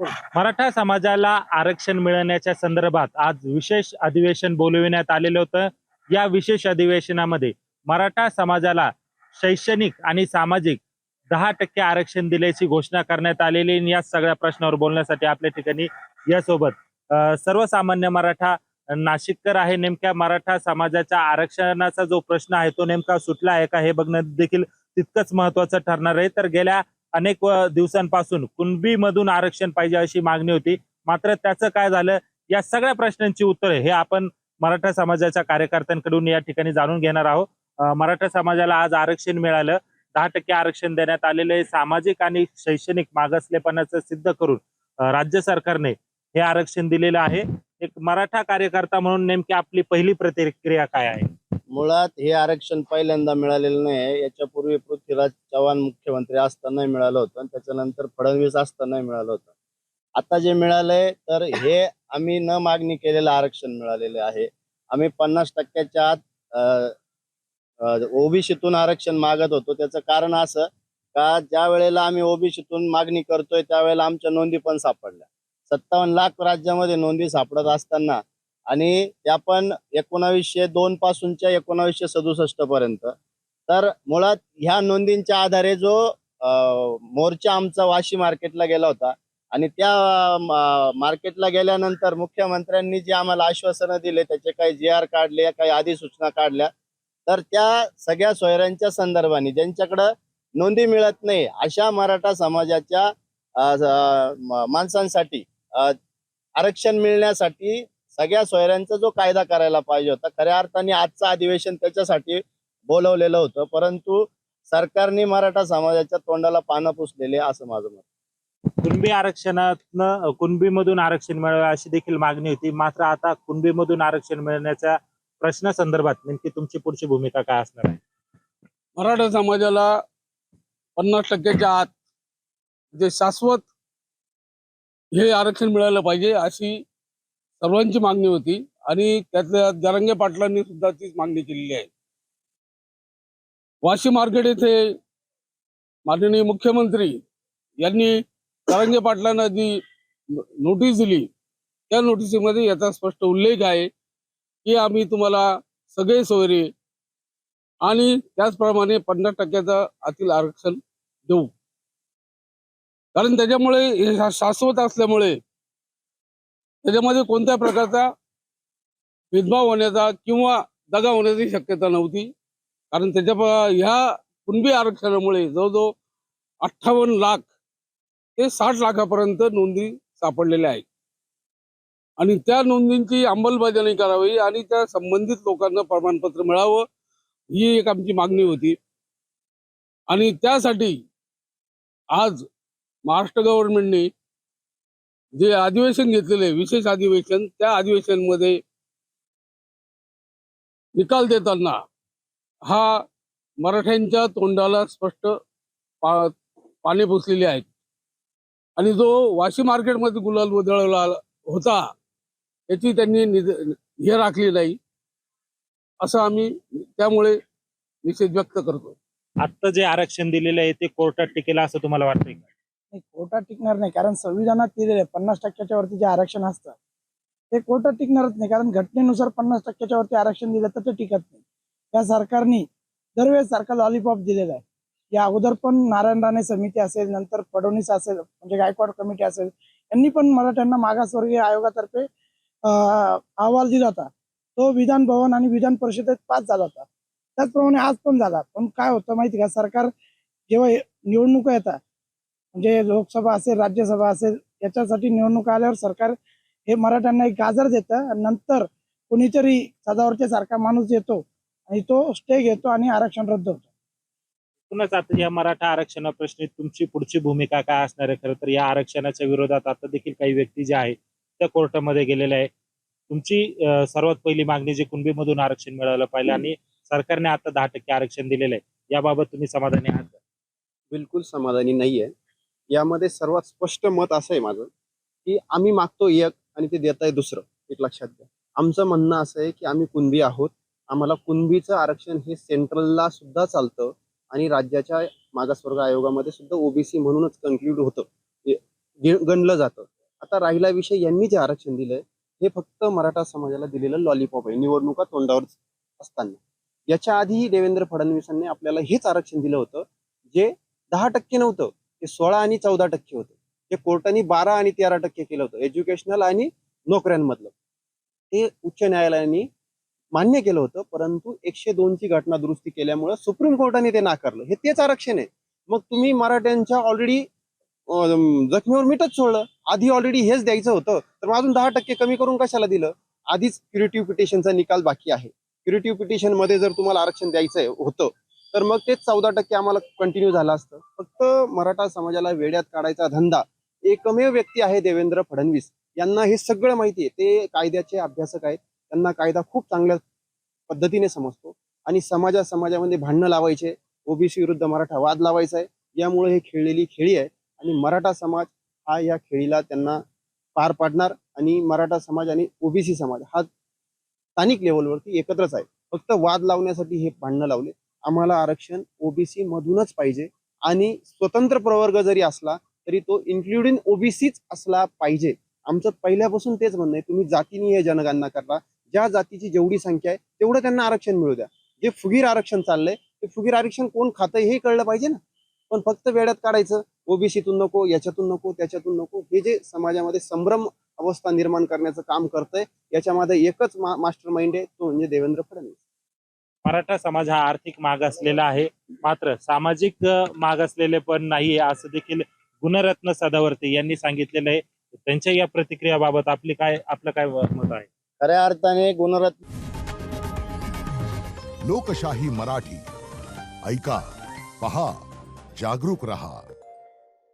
मराठा समाजाला आरक्षण मिळण्याच्या संदर्भात आज विशेष अधिवेशन बोलविण्यात आलेलं होतं. या विशेष अधिवेशनामध्ये मराठा समाजाला शैक्षणिक आणि सामाजिक 10% आरक्षण दिल्याची घोषणा करण्यात आलेली आहे. या सगळ्या प्रश्नावर बोलण्यासाठी आपल्या ठिकाणी यासोबत सर्वसामान्य मराठा नाशिककर आहे. नेमक्या मराठा समाजाच्या आरक्षणाचा जो प्रश्न आहे तो नेमका सुटला आहे का हे बघणं देखील तितकंच महत्वाचं ठरणार आहे. तर गेल्या अनेक दिवसांपासून कुणबी मधून आरक्षण पाहिजे अशी मागणी होती, मात्र त्याचं काय झालं या सगळ्या प्रश्नांची उत्तरे हे आपण मराठा समाजाच्या कार्यकर्त्यांकडून या ठिकाणी जाणून घेणार आहोत. मराठा समाजाला आज आरक्षण मिळालं, 10% आरक्षण देण्यात आलेले. सामाजिक आणि शैक्षणिक मागासलेपणाचं सिद्ध करून राज्य सरकारने हे आरक्षण दिलेलं आहे. एक मराठा कार्यकर्ता म्हणून नेमकी आपली पहिली प्रतिक्रिया काय आहे? मुळात हे आरक्षण पहिल्यांदा मिळालेलं नाही. याच्यापूर्वी पृथ्वीराज चव्हाण मुख्यमंत्री असताना मिळालं होतं आणि त्याच्यानंतर फडणवीस असताना मिळालं होतं. आता जे मिळालंय तर हे आम्ही न मागणी केलेलं आरक्षण मिळालेलं आहे. आम्ही 50%च्या आत ओबीसीतून आरक्षण मागत होतो. त्याचं कारण असं का ज्या वेळेला आम्ही ओबीसीतून मागणी करतोय त्यावेळेला आमच्या नोंदी पण सापडल्या. 57 लाख राज्यामध्ये नोंदी सापडत असताना आणि त्या पण 1902 पासूनच्या 1967 पर्यंत. तर मुळात ह्या नोंदींच्या आधारे जो मोर्चा आमचा वाशी मार्केटला गेला होता आणि त्या मार्केटला गेल्यानंतर मुख्यमंत्र्यांनी जे आम्हाला आश्वासनं दिले त्याचे काही GR काढले, काही अधिसूचना काढल्या, तर त्या सगळ्या सोयऱ्यांच्या संदर्भाने ज्यांच्याकडं नोंदी मिळत नाही अशा मराठा समाजाच्या माणसांसाठी आरक्षण मिळण्यासाठी सगळ्या सोयऱ्यांचा जो कायदा करायला पाहिजे होता, खऱ्या अर्थाने आजचं अधिवेशन त्याच्यासाठी बोलवलेलं होतं, परंतु सरकारने मराठा समाजाच्या तोंडाला पानं पुसलेले असं माझं मत. कुणबी आरक्षणातनं कुणबीमधून आरक्षण मिळावं अशी देखील मागणी होती, मात्र आता कुणबीमधून आरक्षण मिळण्याच्या प्रश्नासंदर्भात नेमकी तुमची पुढची भूमिका काय असणार आहे? मराठा समाजाला 50%च्या आत जे शाश्वत हे आरक्षण मिळालं पाहिजे अशी सर्वांची मागणी होती आणि त्यातल्या जरांगे पाटलांनी सुद्धा तीच मागणी केलेली आहे. वाशी मार्केट येथे माननीय मुख्यमंत्री यांनी जरांगे पाटलांना जी नोटीस दिली त्या नोटिसीमध्ये याचा स्पष्ट उल्लेख आहे की आम्ही तुम्हाला सगळे सोयरे आणि त्याचप्रमाणे 50%चं आतील आरक्षण देऊ. कारण त्याच्यामुळे हे शाश्वत असल्यामुळे त्याच्यामध्ये कोणत्या प्रकारचा भेदभाव होण्याचा किंवा दगा होण्याची शक्यता नव्हती. कारण ह्या कुणबी आरक्षणामुळे जवळजवळ 58 लाख ते 60 लाखापर्यंत नोंदी सापडलेल्या आहेत आणि त्या नोंदींची अंमलबजावणी करावी आणि त्या संबंधित लोकांना प्रमाणपत्र मिळावं ही एक आमची मागणी होती. आणि त्यासाठी आज महाराष्ट्र गव्हर्नमेंटने जे अधिवेशन घेतलेले विशेष अधिवेशन, त्या अधिवेशनमध्ये निकाल देताना हा मराठ्यांच्या तोंडाला स्पष्ट पाने पुसलेली आहेत आणि जो वाशी मार्केटमध्ये गुलाल उधळला होता याची त्यांनी हे राखली नाही असं आम्ही त्यामुळे निषेध व्यक्त करतो. आता जे आरक्षण दिलेलं आहे ते कोर्टात टिकेल असं तुम्हाला वाटतंय का? नाही, कोर्टात टिकणार नाही, कारण संविधानात दिलेले 50%च्या वरती जे आरक्षण असतं ते कोर्टात टिकणारच नाही. कारण घटनेनुसार 50%च्या वरती आरक्षण दिलं तर ते टिकत नाही. या सरकारने दरवेळेस सारखा लॉलीपॉप दिलेला आहे. या अगोदर पण नारायण राणे समिती असेल, नंतर फडणवीस असेल म्हणजे गायकवाड कमिटी असेल, यांनी पण मराठ्यांना मागासवर्गीय आयोगातर्फे अहवाल दिला होता. तो विधान भवन आणि विधान परिषदेत पास झाला होता. त्याचप्रमाणे आज पण झाला. पण काय होतं माहिती का, सरकार जेव्हा निवडणुका येतात म्हणजे लोकसभा असेल, राज्यसभा असेल, याच्यासाठी निवडणूक आल्यावर सरकार हे मराठ्यांना एक गाजर देतं आणि नंतर कोणीतरी सदावरच्या सारखा माणूस येतो आणि तो स्टे घेतो आणि आरक्षण रद्द होतं. पुन्हा आता या मराठा आरक्षणा प्रश्नी तुमची पुढची भूमिका काय असणार आहे? खरं तर या आरक्षणाच्या विरोधात आता देखील काही व्यक्ती ज्या आहेत त्या कोर्टामध्ये गेलेल्या आहेत. तुमची सर्वात पहिली मागणी जी कुणबीमधून आरक्षण मिळालं पाहिजे आणि सरकारने आता 10% आरक्षण दिलेलं आहे, याबाबत तुम्ही समाधानी आहात का? बिलकुल समाधानी नाहीये. यामध्ये सर्वात स्पष्ट मत असं आहे माझं की आम्ही मागतो एक आणि ते देत आहे दुसरं. एक लक्षात घ्या, आमचं म्हणणं असं आहे की आम्ही कुणबी आहोत, आम्हाला कुणबीचं आरक्षण हे सेंट्रलला सुद्धा चालतं आणि राज्याच्या मागासवर्ग आयोगामध्ये सुद्धा ओबीसी म्हणूनच कन्क्लूड होतं, गणलं जातं. आता राहिला विषय, यांनी जे आरक्षण दिलंय हे फक्त मराठा समाजाला दिलेलं लॉलीपॉप आहे निवडणुका तोंडावर असताना. याच्या आधीही देवेंद्र फडणवीसांनी आपल्याला हेच आरक्षण दिलं होतं, जे 10% नव्हतं, ते 16 आणि 14% होतं. ते कोर्टाने 12 आणि 13% केलं होतं एज्युकेशनल आणि नोकऱ्यांमधलं. ते उच्च न्यायालयाने मान्य केलं होतं, परंतु 102 ची घटना दुरुस्ती केल्यामुळे सुप्रीम कोर्टाने ते नाकारलं. हे तेच आरक्षण आहे. मग तुम्ही मराठ्यांच्या ऑलरेडी जखमीवर मीठच सोडलं. आधी ऑलरेडी हेच द्यायचं होतं, तर मग अजून 10% कमी करून कशाला दिलं? आधीच क्युरेटिव्ह पिटिशनचा निकाल बाकी आहे. क्युरेटिव्ह पिटिशन मध्ये जर तुम्हाला आरक्षण द्यायचं होतं तर मग तेच 14% आम्हाला कंटिन्यू झालं असतं. फक्त मराठा समाजाला वेड्यात काढायचा धंदा एकमेव व्यक्ती आहे देवेंद्र फडणवीस. यांना हे सगळं माहिती आहे. ते कायद्याचे अभ्यासक आहेत. त्यांना कायदा खूप चांगल्या पद्धतीने समजतो आणि समाजामध्ये भांडणं लावायचे, ओबीसी विरुद्ध मराठा वाद लावायचा आहे. यामुळे हे खेळलेली खेळी आहे आणि मराठा समाज हा या खेळीला त्यांना पार पाडणार आणि मराठा समाज आणि ओबीसी समाज हा स्थानिक लेवलवरती एकत्रच आहे. फक्त वाद लावण्यासाठी हे भांडणं लावले. आम्हाला आरक्षण ओबीसी मधूनच पाहिजे आणि स्वतंत्र प्रवर्ग जरी असला तरी तो इन्क्लुडिंग ओबीसीच असला पाहिजे. आमचं पहिल्यापासून तेच म्हणणं आहे, तुम्ही जातीने हे जनगणना करा. ज्या जातीची जेवढी संख्या आहे तेवढं त्यांना आरक्षण मिळू द्या. जे फुगीर आरक्षण चाललंय ते फुगीर आरक्षण कोण खातंय हे कळलं पाहिजे ना. पण फक्त वेड्यात काढायचं, ओबीसीतून नको, याच्यातून नको, त्याच्यातून नको, हे जे समाजामध्ये संभ्रम अवस्था निर्माण करण्याचं काम करतंय, याच्यामध्ये एकच मास्टर माइंड आहे, तो म्हणजे देवेंद्र फडणवीस. मराठा समाज हा आर्थिक मागासलेला आहे, मात्र सामाजिक मागासलेले पण नाही असं देखील गुणरत्न सदावर्ते यांनी सांगितलेलं आहे. त्यांच्या या प्रतिक्रियाबाबत आपलं काय मत आहे? खऱ्या अर्थाने गुणरत्न लोकशाही मराठी ऐका, पहा, जागरूक रहा.